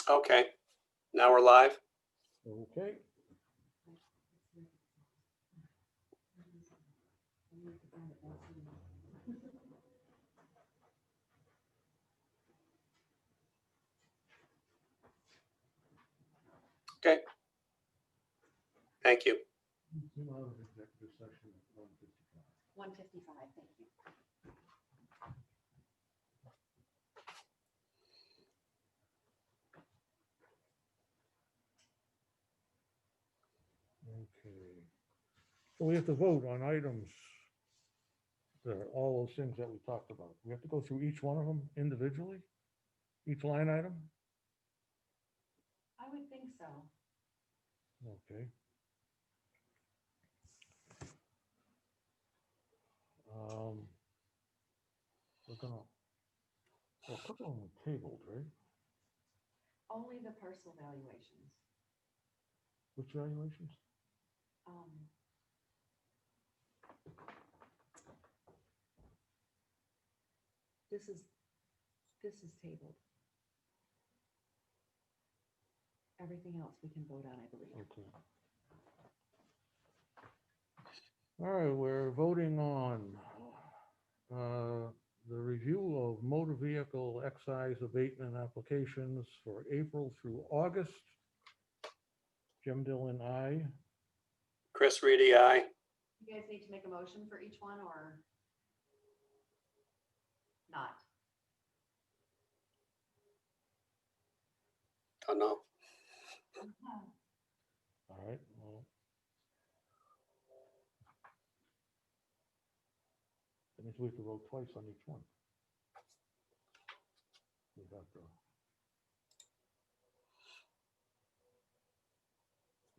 Okay, now we're live. Okay. Okay. Thank you. Zoom out of executive session at 1:55. 1:55, thank you. Okay. So we have to vote on items. All those things that we talked about. We have to go through each one of them individually? Each line item? I would think so. Okay. We're gonna, well, a couple of them are tabled, right? Only the parcel valuations. Which valuations? This is tabled. Everything else we can vote on, I believe. Okay. All right, we're voting on the review of motor vehicle excise abatement applications for April through August. Jim Dillon, aye. Chris Reedy, aye. You guys need to make a motion for each one or not? Oh, no. All right, well. That means we have to vote twice on each one. We have to.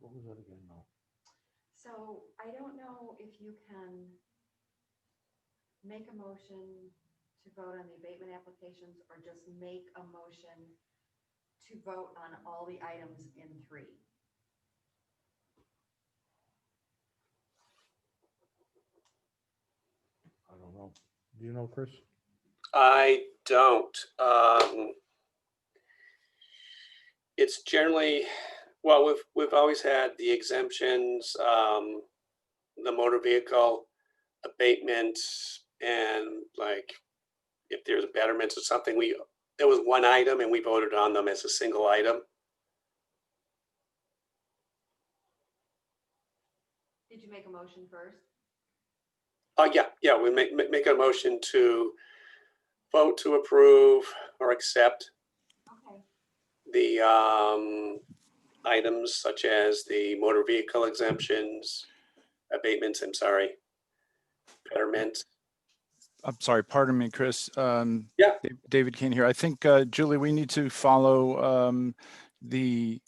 What was that again now? So I don't know if you can make a motion to vote on the abatement applications or just make a motion to vote on all the items in 3. I don't know. Do you know, Chris? I don't. It's generally, well, we've always had the exemptions, the motor vehicle abatement, and like if there's betterments or something, there was one item and we voted on them as a single item. Did you make a motion first? Oh, yeah, we make a motion to vote to approve or accept Okay. the items such as the motor vehicle exemptions, abatements, betterment. I'm sorry, pardon me, Chris. Yeah. David Kane here. I think, Julie, we need to follow the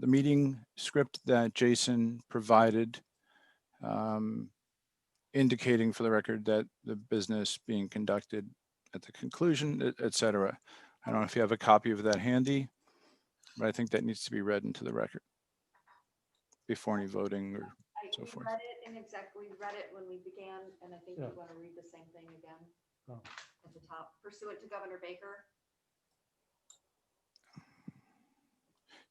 meeting script that Jason provided, indicating for the record that the business being conducted at the conclusion, et cetera. I don't know if you have a copy of that handy, but I think that needs to be read into the record before any voting or so forth. We read it in we read it when we began, and I think Yeah. you want to read the same thing again Oh. at the top. Pursuant to Governor Baker.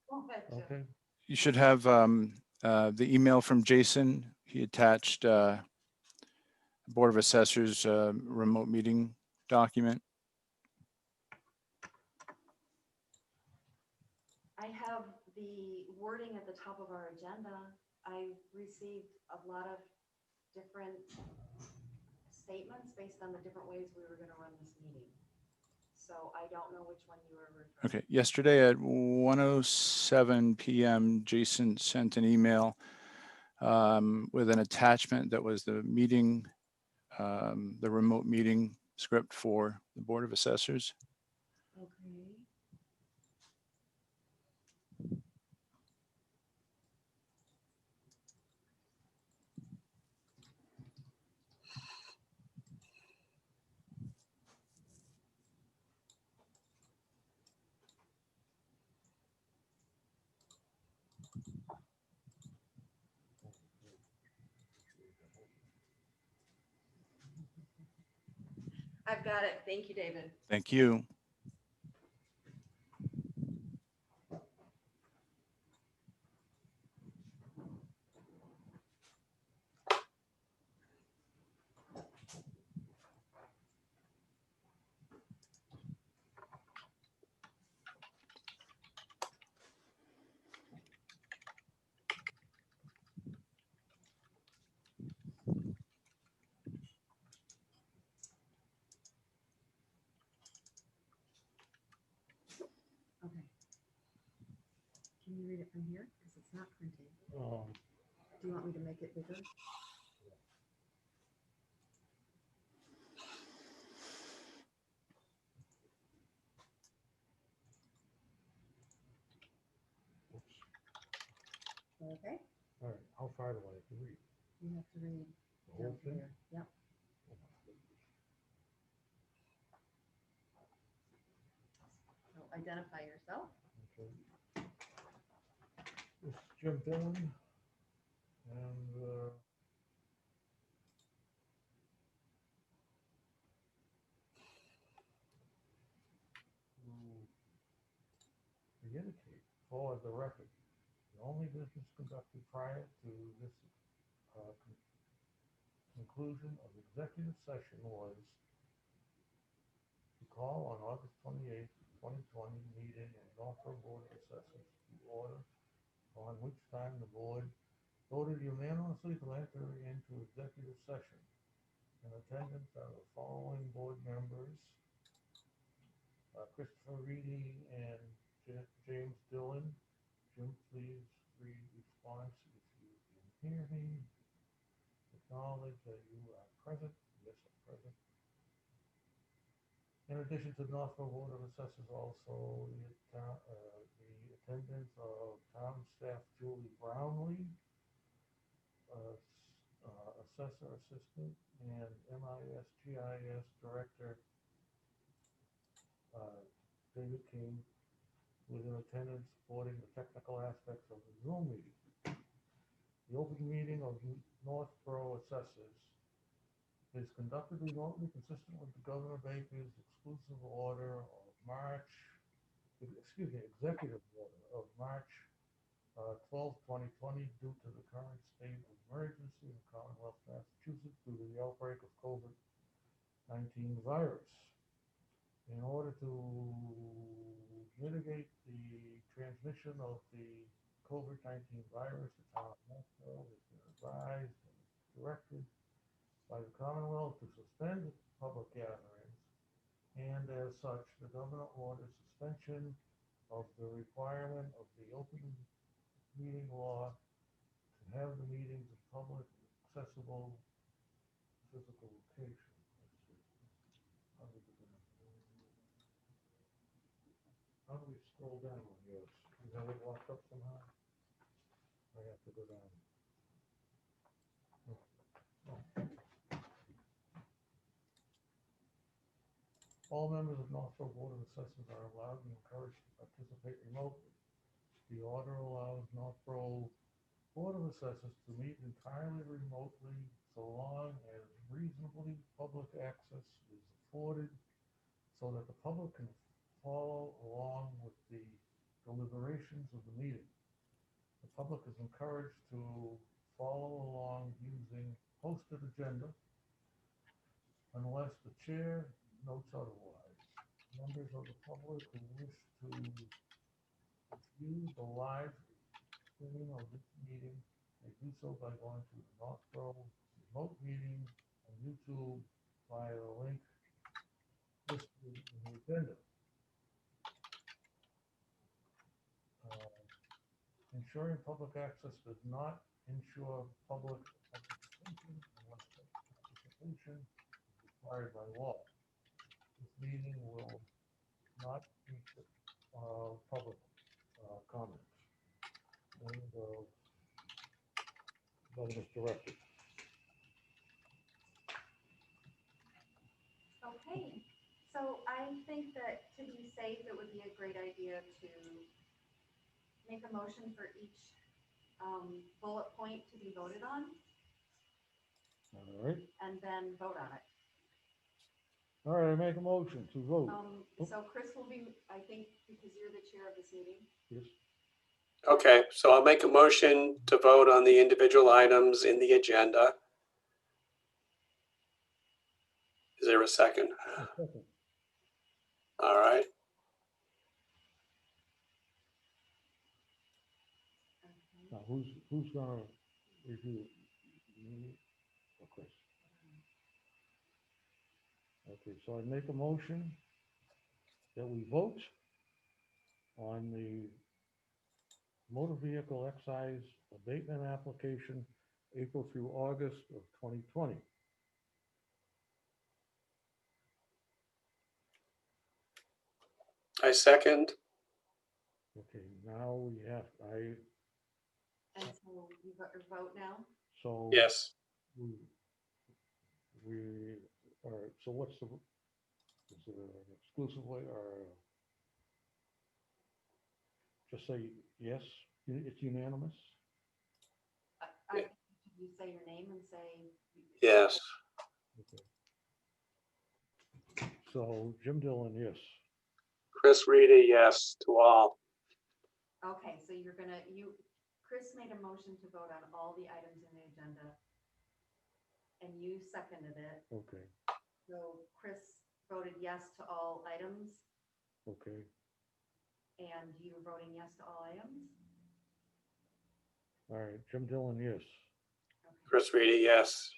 Go ahead, Jim. Okay. You should have the email from Jason. He attached Board of Assessors remote meeting document. I have the wording at the top of our agenda. I received a lot of different statements based on the different ways we were going to run this meeting. So I don't know which one you were referring to. Okay, yesterday at 1:07 p.m., Jason sent an email with an attachment that was the meeting, the remote meeting script for the Board of Assessors. Okay. I've got it. Thank you, David. Thank you. it from here? Because it's not printed. Um, Do you want me to make it bigger? Oops. Okay, All right, how far do I have to read? you have to read The whole down to thing? there. Yep. Oh, my goodness. So identify yourself. Okay. This is Jim Dillon, and to indicate for the record, the only business conducted prior to this conclusion of executive session was to call on August 28th, 2020 meeting in Norfolk Board of Assessors to order, on which time the board voted unanimously to enter into executive session. In attendance are the following board members: Christopher Reedy and James Dillon. Jim, please read response if you can hear me. Acknowledge that you are present. Yes, I'm present. In addition to Northfield Board of Assessors, also the attendance of town staff Julie Brownlee, assessor assistant, and MIS/GIS director David King, with an attendance supporting the technical aspects of the Zoom meeting. The open meeting of Northborough Assessors is conducted remotely consistent with the Governor Baker's exclusive order of executive order of March 12, 2020, due to the current state of emergency in the Commonwealth of Massachusetts due to the outbreak of COVID-19 virus. In order to mitigate the transmission of the COVID-19 virus, the town of Northborough has been advised and directed by the Commonwealth to suspend public gatherings, and as such, the governor orders suspension of the requirement of the open meeting law to have the meetings in public accessible physical location. Let's see. How do we scroll down on yours? You have it locked up somehow? I have to go down. Oh. All members of Northfield Board of Assessors are allowed and encouraged to participate remotely. The order allows Northborough Board of Assessors to meet entirely remotely so long as reasonably public access is afforded so that the public can follow along with the deliberations of the meeting. The public is encouraged to follow along using posted agenda unless the chair notes otherwise. Members of the public who wish to view the live streaming of this meeting may do so by going to the Northborough remote meeting on YouTube via the link listed in the agenda. Ensuring public access does not ensure public participation unless participation is required by law. This meeting will not feature public comments. End of governor's directive. Okay, so I think that to be safe, it would be a great idea to make a motion for each bullet point to be voted on All right. and then vote on it. All right, I make a motion to vote. So Chris will be, I think, because you're the chair of this meeting. Yes. Okay, so I'll make a motion to vote on the individual items in the agenda. Is there a second? Second. All right. Okay. Now, who's gonna review? Me or Chris? Okay, so I make a motion that we vote on the motor vehicle excise abatement application, April through August of 2020. I second. Okay, now we have, And so you got your vote now? so. Yes. We, all right, so what's the, is it an exclusive way or? Just say yes, it's unanimous? I think you say your name and say. Yes. Okay. So Jim Dillon, yes. Chris Reedy, yes to all. Okay, so you're gonna, Chris made a motion to vote on all the items in the agenda. And you seconded it. Okay, So Chris voted yes to all items, okay, and you were voting yes to all items? all right, Jim Dillon, yes. Okay. Chris Reedy, yes.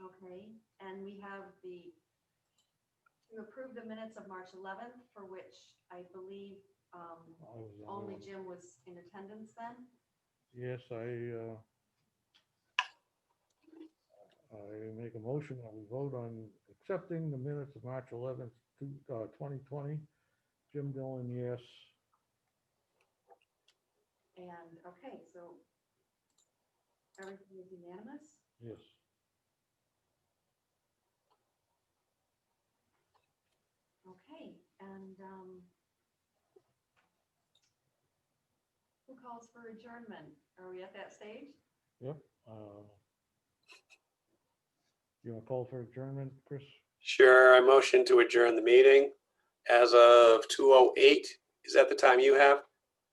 Okay, and we have to approve the minutes of March 11th, for which I believe I was the only one. Jim was in attendance then. Yes, I make a motion that we vote on accepting the minutes of March 11th, 2020. Jim Dillon, yes. And, okay, so everything is unanimous? Yes. Okay, and who calls for adjournment? Are we at that stage? Yep. You want to call for adjournment, Chris? Sure, I motion to adjourn the meeting as of 2:08. Is that the time you have?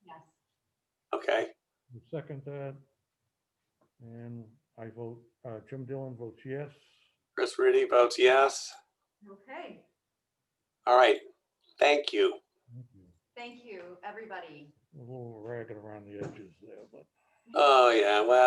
Yes. Okay. You second that. And I vote, Jim Dillon votes yes. Chris Reedy votes yes. Okay, All right. Thank you. Thank you. thank you, everybody. A little ragged around the edges there, but. Oh, yeah. Well,